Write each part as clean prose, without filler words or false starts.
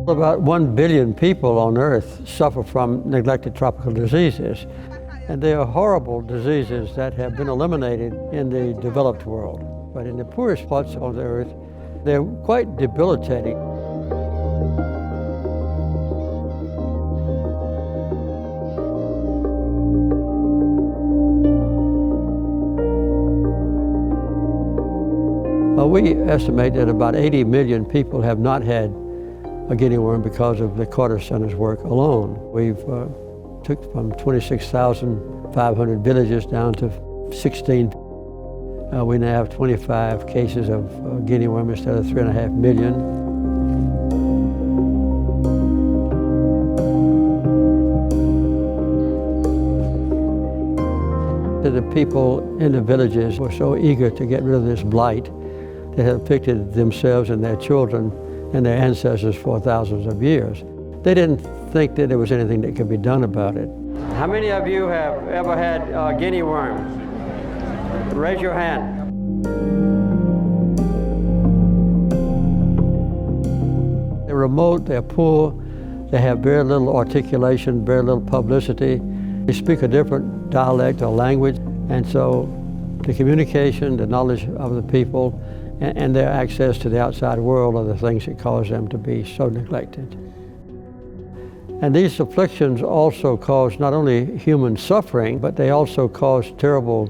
About 1 billion people on Earth suffer from neglected tropical diseases. And they are horrible diseases that have been eliminated in the developed world. But in the poorest parts of the Earth, they're quite debilitating. We estimate that about 80 million people have not had a guinea worm because of the Carter Center's work alone. We've took from 26,500 villages down to 16. We now have 25 cases of guinea worm instead of 3.5 million. The people in the villages were so eager to get rid of this blight that had afflicted themselves and their children and their ancestors for thousands of years. They didn't think that there was anything that could be done about it. How many of you have ever had guinea worms? Raise your hand. They're remote, they're poor, they have very little articulation, very little publicity. They speak a different dialect or language, and so the communication, the knowledge of the people, and their access to the outside world are the things that cause them to be so neglected. And these afflictions also cause not only human suffering, but they also cause terrible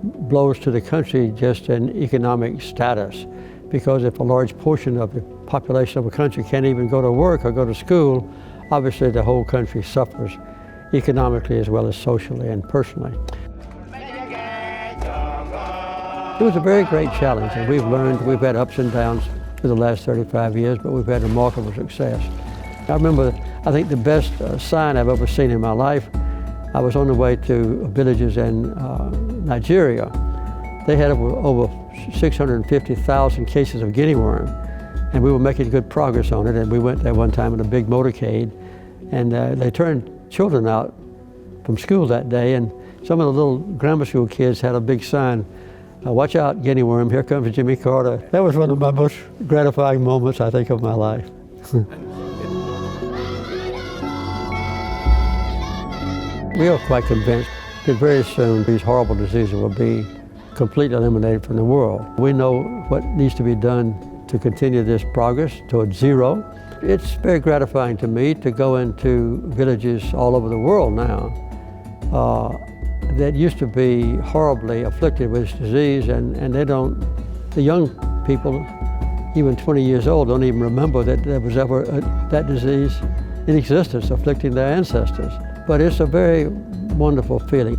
blows to the country just in economic status. Because if a large portion of the population of a country can't even go to work or go to school, obviously the whole country suffers economically as well as socially and personally. It was a very great challenge, and we've had ups and downs for the last 35 years, but we've had remarkable success. I remember, I think the best sign I've ever seen in my life, I was on the way to villages in Nigeria. They had over 650,000 cases of guinea worm, and we were making good progress on it, and we went there one time in a big motorcade, and they turned children out from school that day, and some of the little grammar school kids had a big sign, "Watch out, guinea worm, here comes Jimmy Carter." That was one of my most gratifying moments, I think, of my life. We are quite convinced that very soon these horrible diseases will be completely eliminated from the world. We know what needs to be done to continue this progress towards zero. It's very gratifying to me to go into villages all over the world now that used to be horribly afflicted with this disease, and the young people, even 20 years old, don't even remember that there was ever that disease in existence afflicting their ancestors. But it's a very wonderful feeling.